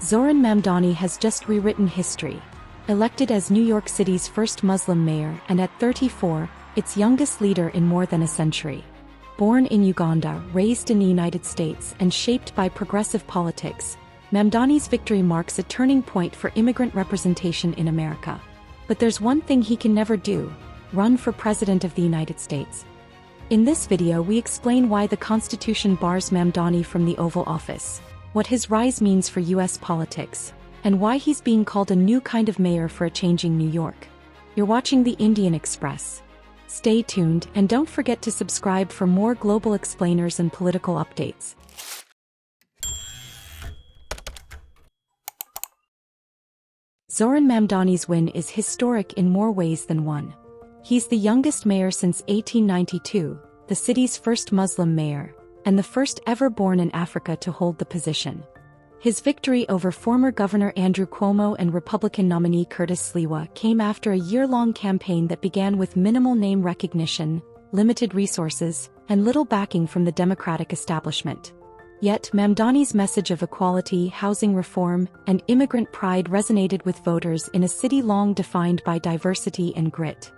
Zohran Mamdani has just rewritten history. Elected as New York City's first Muslim mayor and at 34, its youngest leader in more than a century. Born in Uganda, raised in the United States and shaped by progressive politics, Mamdani's victory marks a turning point for immigrant representation in America. But there's one thing he can never do: run for President of the United States. In this video we explain why the Constitution bars Mamdani from the Oval Office, what his rise means for U.S. politics, and why he's being called a new kind of mayor for a changing New York. You're watching the Indian Express. Stay tuned and don't forget to subscribe for more global explainers and political updates. Zohran Mamdani's win is historic in more ways than one. He's the youngest mayor since 1892, the city's first Muslim mayor, and the first ever born in Africa to hold the position. His victory over former Governor Andrew Cuomo and Republican nominee Curtis Sliwa came after a year-long campaign that began with minimal name recognition, limited resources, and little backing from the Democratic establishment. Yet Mamdani's message of equality, housing reform, and immigrant pride resonated with voters in a city long defined by diversity and grit.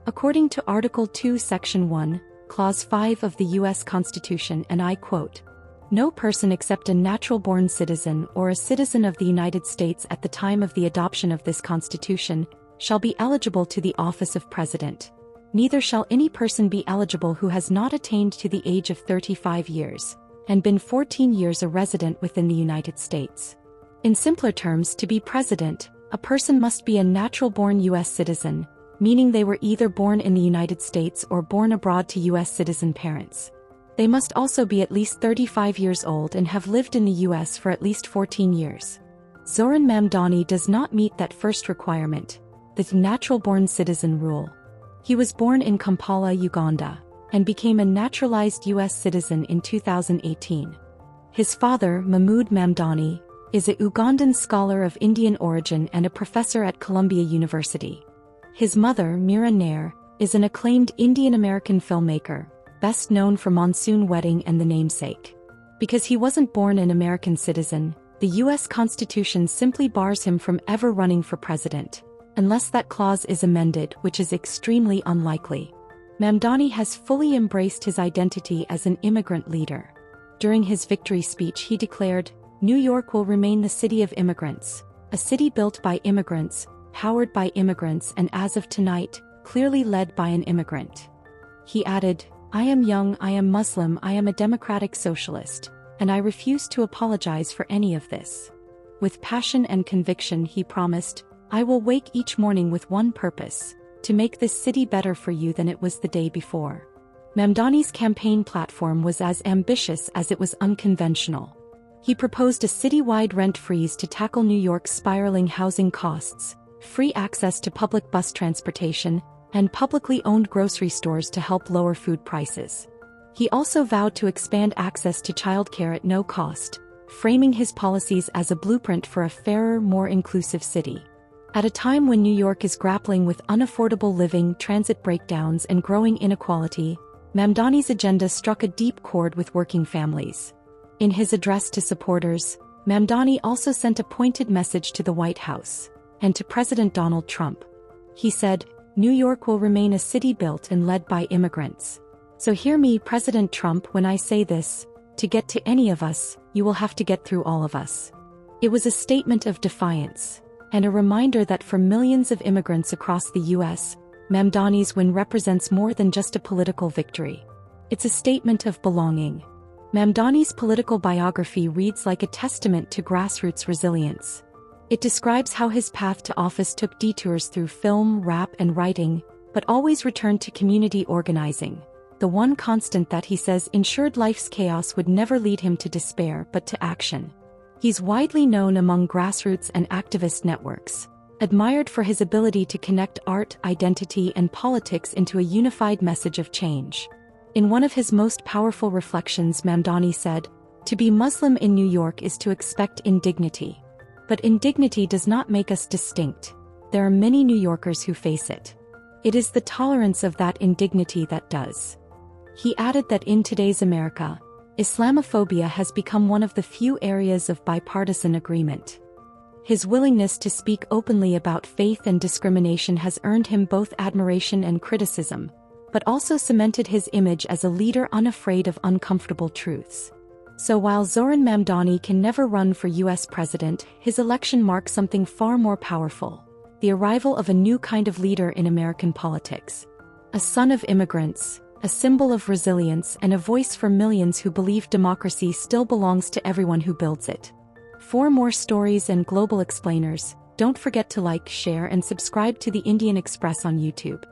According to Article 2, Section 1, Clause 5 of the U.S. Constitution, and I quote, "No person except a natural-born citizen or a citizen of the United States at the time of the adoption of this Constitution shall be eligible to the office of President. Neither shall any person be eligible who has not attained to the age of 35 years and been 14 years a resident within the United States." In simpler terms, to be president, a person must be a natural-born U.S. citizen, meaning they were either born in the United States or born abroad to U.S. citizen parents. They must also be at least 35 years old and have lived in the U.S. for at least 14 years. Zohran Mamdani does not meet that first requirement, the natural-born citizen rule. He was born in Kampala, Uganda, and became a naturalized U.S. citizen in 2018. His father, Mahmoud Mamdani, is a Ugandan scholar of Indian origin and a professor at Columbia University. His mother, Meera Nair, is an acclaimed Indian-American filmmaker, best known for Monsoon Wedding and The Namesake. Because he wasn't born an American citizen, the U.S. Constitution simply bars him from ever running for president, unless that clause is amended, which is extremely unlikely. Mamdani has fully embraced his identity as an immigrant leader. During his victory speech he declared, "New York will remain the city of immigrants, a city built by immigrants, powered by immigrants, and as of tonight, clearly led by an immigrant." He added, "I am young, I am Muslim, I am a democratic socialist, and I refuse to apologize for any of this." With passion and conviction he promised, "I will wake each morning with one purpose: to make this city better for you than it was the day before." Mamdani's campaign platform was as ambitious as it was unconventional. He proposed a citywide rent freeze to tackle New York's spiraling housing costs, free access to public bus transportation, and publicly owned grocery stores to help lower food prices. He also vowed to expand access to childcare at no cost, framing his policies as a blueprint for a fairer, more inclusive city. At a time when New York is grappling with unaffordable living, transit breakdowns, and growing inequality, Mamdani's agenda struck a deep chord with working families. In his address to supporters, Mamdani also sent a pointed message to the White House and to President Donald Trump. He said, "New York will remain a city built and led by immigrants. So hear me, President Trump, when I say this: to get to any of us, you will have to get through all of us." It was a statement of defiance, and a reminder that for millions of immigrants across the U.S., Mamdani's win represents more than just a political victory. It's a statement of belonging. Mamdani's political biography reads like a testament to grassroots resilience. It describes how his path to office took detours through film, rap, and writing, but always returned to community organizing, the one constant that he says ensured life's chaos would never lead him to despair but to action. He's widely known among grassroots and activist networks, admired for his ability to connect art, identity, and politics into a unified message of change. In one of his most powerful reflections, Mamdani said, "To be Muslim in New York is to expect indignity. But indignity does not make us distinct. There are many New Yorkers who face it. It is the tolerance of that indignity that does." He added that in today's America, Islamophobia has become one of the few areas of bipartisan agreement. His willingness to speak openly about faith and discrimination has earned him both admiration and criticism, but also cemented his image as a leader unafraid of uncomfortable truths. So while Zohran Mamdani can never run for US president, his election marks something far more powerful: the arrival of a new kind of leader in American politics. A son of immigrants, a symbol of resilience, and a voice for millions who believe democracy still belongs to everyone who builds it. For more stories and global explainers, don't forget to like, share, and subscribe to the Indian Express on YouTube.